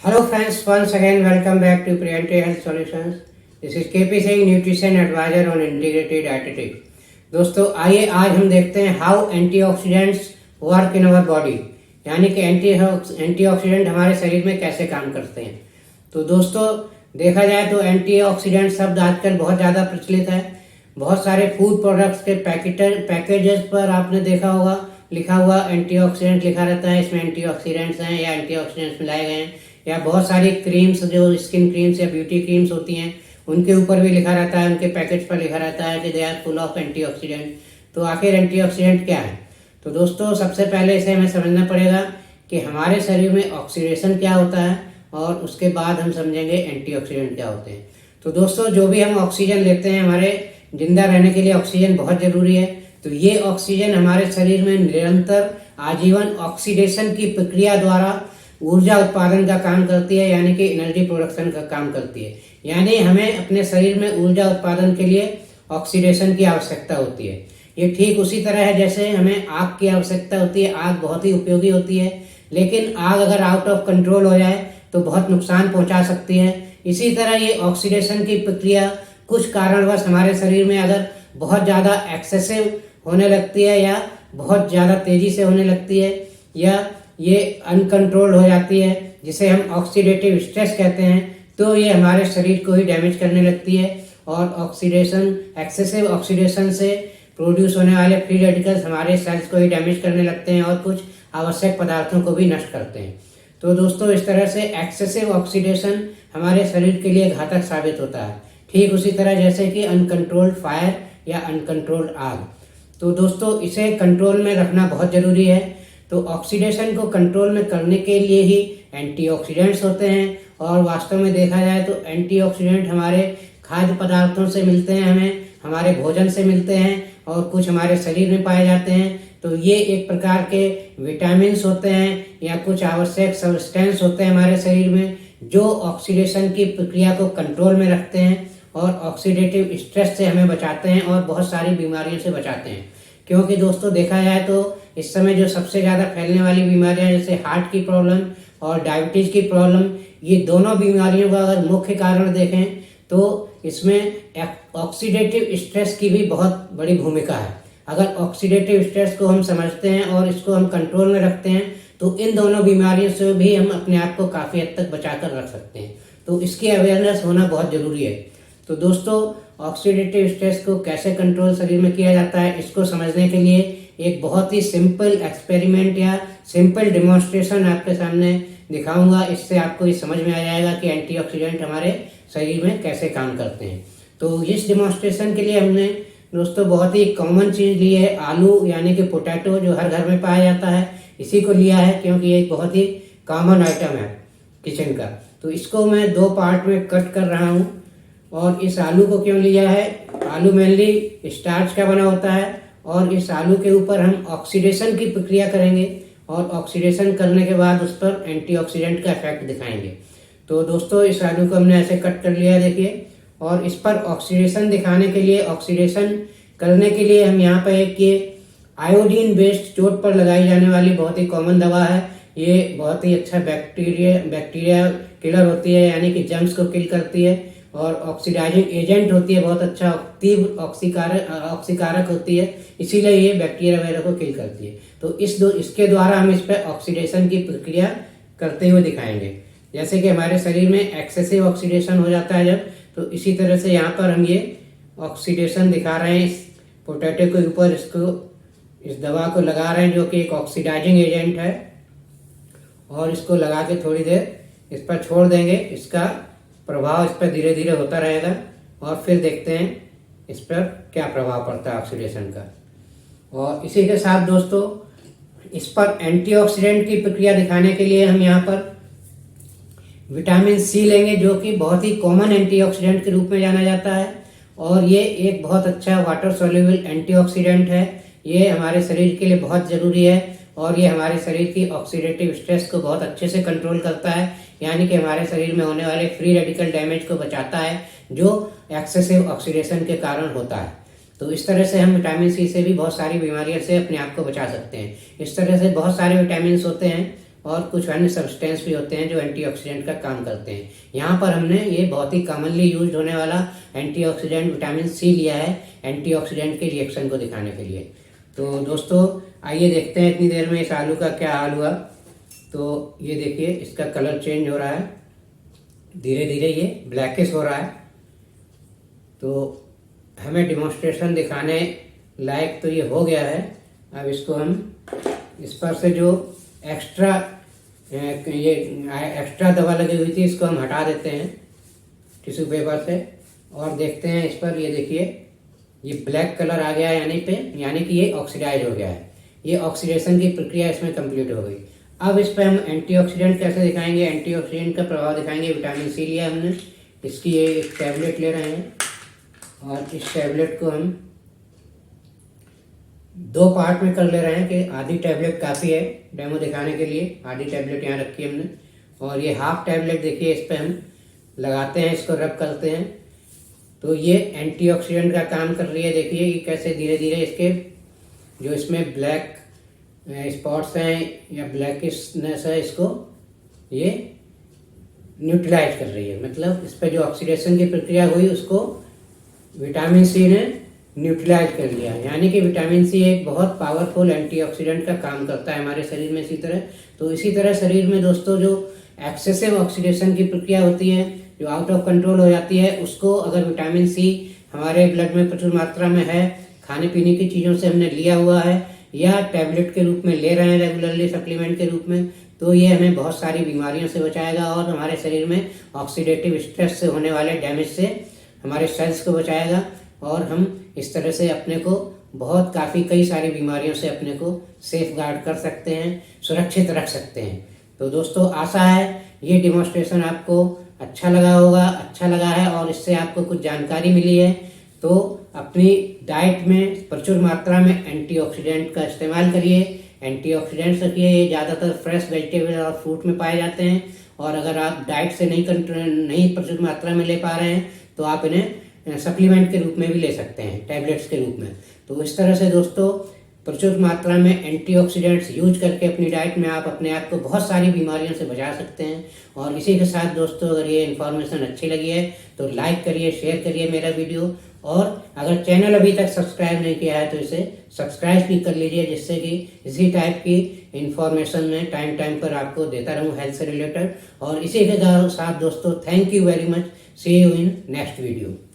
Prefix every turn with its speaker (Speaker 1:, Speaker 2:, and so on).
Speaker 1: Hello friends, once again welcome back to Priyanti Health Solutions. This is KP Singh, Nutrition Advisor on Integrated Dietetics. दोस्तों आइए आज हम देखते हैं how antioxidants work in our body, यानी कि antioxidant हमारे शरीर में कैसे काम करते हैं। तो दोस्तों देखा जाए तो एंटीऑक्सीडेंट शब्द आजकल बहुत ज़्यादा प्रचलित है। बहुत सारे फूड प्रोडक्ट्स के पैकेजेस पर आपने देखा होगा लिखा हुआ एंटीऑक्सीडेंट लिखा रहता है, इसमें एंटीऑक्सीडेंट्स हैं या एंटीऑक्सीडेंट्स मिलाए गए हैं। या बहुत सारी क्रीम्स जो स्किन क्रीम्स या ब्यूटी क्रीम्स होती हैं उनके ऊपर भी लिखा रहता है, उनके पैकेज पर लिखा रहता है कि they are full of antioxidant. तो आखिर एंटीऑक्सीडेंट क्या है? तो दोस्तों सबसे पहले इसे हमें समझना पड़ेगा कि हमारे शरीर में ऑक्सीडेशन क्या होता है और उसके बाद हम समझेंगे एंटीऑक्सीडेंट क्या होते हैं। तो दोस्तों जो भी हम ऑक्सीजन लेते हैं, हमारे जिंदा रहने के लिए ऑक्सीजन बहुत जरूरी है। तो ये ऑक्सीजन हमारे शरीर में निरंतर आजीवन ऑक्सीडेशन की प्रक्रिया द्वारा ऊर्जा उत्पादन का काम करती है, यानी कि एनर्जी प्रोडक्शन का काम करती है। यानी हमें अपने शरीर में ऊर्जा उत्पादन के लिए ऑक्सीडेशन की आवश्यकता होती है। ये ठीक उसी तरह है जैसे हमें आग की आवश्यकता होती है। आग बहुत ही उपयोगी होती है, लेकिन आग अगर आउट ऑफ कंट्रोल हो जाए तो बहुत नुकसान पहुंचा सकती है। इसी तरह ये ऑक्सीडेशन की प्रक्रिया कुछ कारणवश हमारे शरीर में अगर बहुत ज़्यादा एक्सेसिव होने लगती है या बहुत ज़्यादा तेजी से होने लगती है या ये अनकंट्रोल्ड हो जाती है, जिसे हम ऑक्सीडेटिव स्ट्रेस कहते हैं, तो ये हमारे शरीर को ही डैमेज करने लगती है। और ऑक्सीडेशन, एक्सेसिव ऑक्सीडेशन से प्रोड्यूस होने वाले फ्री रेडिकल्स हमारे सेल्स को ही डैमेज करने लगते हैं और कुछ आवश्यक पदार्थों को भी नष्ट करते हैं। तो दोस्तों इस तरह से एक्सेसिव ऑक्सीडेशन हमारे शरीर के लिए घातक साबित होता है, ठीक उसी तरह जैसे कि अनकंट्रोल्ड फायर या अनकंट्रोल्ड आग। तो दोस्तों इसे कंट्रोल में रखना बहुत जरूरी है। तो ऑक्सीडेशन को कंट्रोल में करने के लिए ही एंटीऑक्सीडेंट्स होते हैं। और वास्तव में देखा जाए तो एंटीऑक्सीडेंट हमारे खाद्य पदार्थों से मिलते हैं, हमें हमारे भोजन से मिलते हैं और कुछ हमारे शरीर में पाए जाते हैं। तो ये एक प्रकार के विटामिन्स होते हैं या कुछ आवश्यक सब्सटेंस होते हैं हमारे शरीर में, जो ऑक्सीडेशन की प्रक्रिया को कंट्रोल में रखते हैं और ऑक्सीडेटिव स्ट्रेस से हमें बचाते हैं और बहुत सारी बीमारियों से बचाते हैं। क्योंकि दोस्तों देखा जाए तो इस समय जो सबसे ज़्यादा फैलने वाली बीमारियां जैसे हार्ट की प्रॉब्लम और डायबिटीज़ की प्रॉब्लम, ये दोनों बीमारियों का अगर मुख्य कारण देखें तो इसमें ऑक्सीडेटिव स्ट्रेस की भी बहुत बड़ी भूमिका है। अगर ऑक्सीडेटिव स्ट्रेस को हम समझते हैं और इसको हम कंट्रोल में रखते हैं तो इन दोनों बीमारियों से भी हम अपने आप को काफ़ी हद तक बचा कर रख सकते हैं। तो इसकी अवेयरनेस होना बहुत ज़रूरी है। तो दोस्तों ऑक्सीडेटिव स्ट्रेस को कैसे कंट्रोल शरीर में किया जाता है, इसको समझने के लिए एक बहुत ही सिंपल एक्सपेरिमेंट या सिंपल डेमोन्स्ट्रेशन आपके सामने दिखाऊंगा। इससे आपको ये समझ में आ जाएगा कि एंटीऑक्सीडेंट हमारे शरीर में कैसे काम करते हैं। तो इस डेमोन्स्ट्रेशन के लिए हमने दोस्तों बहुत ही कॉमन चीज़ ली है, आलू यानी कि पोटैटो, जो हर घर में पाया जाता है। इसी को लिया है क्योंकि ये एक बहुत ही कॉमन आइटम है किचन का। तो इसको मैं दो पार्ट में कट कर रहा हूँ। और इस आलू को क्यों लिया है? आलू मेनली स्टार्च का बना होता है और इस आलू के ऊपर हम ऑक्सीडेशन की प्रक्रिया करेंगे और ऑक्सीडेशन करने के बाद उस पर एंटीऑक्सीडेंट का इफेक्ट दिखाएंगे। तो दोस्तों इस आलू को हमने ऐसे कट कर लिया है, देखिए। और इस पर ऑक्सीडेशन दिखाने के लिए, ऑक्सीडेशन करने के लिए हम यहाँ पर एक ये आयोडीन बेस्ड चोट पर लगाई जाने वाली बहुत ही कॉमन दवा है। ये बहुत ही अच्छा बैक्टीरिया किलर होती है, यानी कि जर्म्स को किल करती है और ऑक्सीडाइजिंग एजेंट होती है, बहुत अच्छा तीव्र ऑक्सीकारक होती है, इसीलिए ये बैक्टीरिया वगैरह को किल करती है। तो इसके द्वारा हम इस पर ऑक्सीडेशन की प्रक्रिया करते हुए दिखाएंगे। जैसे कि हमारे शरीर में एक्सेसिव ऑक्सीडेशन हो जाता है जब, तो इसी तरह से यहाँ पर हम ये ऑक्सीडेशन दिखा रहे हैं। इस पोटैटो के ऊपर इस दवा को लगा रहे हैं जो कि एक ऑक्सीडाइजिंग एजेंट है, और इसको लगा के थोड़ी देर इस पर छोड़ देंगे। इसका प्रभाव इस पर धीरे धीरे होता रहेगा और फिर देखते हैं इस पर क्या प्रभाव पड़ता है ऑक्सीडेशन का। और इसी के साथ दोस्तों इस पर एंटीऑक्सीडेंट की प्रक्रिया दिखाने के लिए हम यहाँ पर विटामिन सी लेंगे, जो कि बहुत ही कॉमन एंटीऑक्सीडेंट के रूप में जाना जाता है। और ये एक बहुत अच्छा वाटर सोल्यूबल एंटीऑक्सीडेंट है। ये हमारे शरीर के लिए बहुत ज़रूरी है और ये हमारे शरीर की ऑक्सीडेटिव स्ट्रेस को बहुत अच्छे से कंट्रोल करता है, यानी कि हमारे शरीर में होने वाले फ्री रेडिकल डैमेज को बचाता है जो एक्सेसिव ऑक्सीडेशन के कारण होता है। तो इस तरह से हम विटामिन सी से भी बहुत सारी बीमारियों से अपने आप को बचा सकते हैं। इस तरह से बहुत सारे विटामिन होते हैं और कुछ अन्य सब्सटेंस भी होते हैं जो एंटीऑक्सीडेंट का काम करते हैं। यहाँ पर हमने ये बहुत ही कॉमनली यूज होने वाला एंटीऑक्सीडेंट विटामिन सी लिया है एंटीऑक्सीडेंट के रिएक्शन को दिखाने के लिए। तो दोस्तों आइए देखते हैं इतनी देर में इस आलू का क्या हाल हुआ। तो ये देखिए इसका कलर चेंज हो रहा है, धीरे धीरे ये ब्लैकिश हो रहा है। तो हमें डिमॉन्स्ट्रेशन दिखाने लायक तो ये हो गया है। अब इसको हम इस पर से जो एक्स्ट्रा दवा लगी हुई थी इसको हम हटा देते हैं टिश्यू पेपर से और देखते हैं इस पर। ये देखिए ये ब्लैक कलर आ गया है, यानी कि ये ऑक्सीडाइज हो गया है। ये ऑक्सीडेशन की प्रक्रिया इसमें कंप्लीट हो गई। अब इस पर हम एंटीऑक्सीडेंट कैसे दिखाएंगे, एंटीऑक्सीडेंट का प्रभाव दिखाएंगे। विटामिन सी लिया हमने, इसकी ये एक टैबलेट ले रहे हैं और इस टैबलेट को हम 2 पार्ट में कर ले रहे हैं कि आधी टैबलेट काफ़ी है डेमो दिखाने के लिए। आधी टैबलेट यहाँ रखी हमने और ये हाफ टैबलेट देखिए इस पर हम लगाते हैं, इसको रब करते हैं तो ये एंटीऑक्सीडेंट का काम कर रही है। देखिए ये कैसे धीरे धीरे इसके जो इसमें ब्लैक स्पॉट्स हैं या ब्लैकिशनेस है इसको ये न्यूट्रलाइज कर रही है। मतलब इस पर जो ऑक्सीडेशन की प्रक्रिया हुई उसको विटामिन सी ने न्यूट्रलाइज कर लिया। यानी कि विटामिन सी एक बहुत पावरफुल एंटीऑक्सीडेंट का काम करता है हमारे शरीर में। इसी तरह शरीर में दोस्तों जो एक्सेसिव ऑक्सीडेशन की प्रक्रिया होती है, जो आउट ऑफ कंट्रोल हो जाती है, उसको अगर विटामिन सी हमारे ब्लड में प्रचुर मात्रा में है, खाने पीने की चीज़ों से हमने लिया हुआ है या टैबलेट के रूप में ले रहे हैं रेगुलरली सप्लीमेंट के रूप में, तो ये हमें बहुत सारी बीमारियों से बचाएगा और हमारे शरीर में ऑक्सीडेटिव स्ट्रेस से होने वाले डैमेज से हमारे सेल्स को बचाएगा और हम इस तरह से अपने को बहुत कई सारी बीमारियों से अपने को सेफ गार्ड कर सकते हैं, सुरक्षित रख सकते हैं। तो दोस्तों आशा है ये डिमॉन्स्ट्रेशन आपको अच्छा लगा है और इससे आपको कुछ जानकारी मिली है। तो अपनी डाइट में प्रचुर मात्रा में एंटीऑक्सीडेंट का इस्तेमाल करिए, एंटीऑक्सीडेंट्स रखिए। ये ज़्यादातर फ्रेश वेजिटेबल और फ्रूट में पाए जाते हैं और अगर आप डाइट से नहीं प्रचुर मात्रा में ले पा रहे हैं तो आप इन्हें सप्लीमेंट के रूप में भी ले सकते हैं, टैबलेट्स के रूप में। तो इस तरह से दोस्तों प्रचुर मात्रा में एंटीऑक्सीडेंट्स यूज करके अपनी डाइट में आप अपने आप को बहुत सारी बीमारियों से बचा सकते हैं। और इसी के साथ दोस्तों अगर ये इन्फॉर्मेशन अच्छी लगी है तो लाइक करिए, शेयर करिए मेरा वीडियो, और अगर चैनल अभी तक सब्सक्राइब नहीं किया है तो इसे सब्सक्राइब भी कर लीजिए, जिससे कि इसी टाइप की इन्फॉर्मेशन में टाइम पर आपको देता रहूँ हेल्थ से रिलेटेड। और इसी के साथ दोस्तों thank you very much, see you in next video.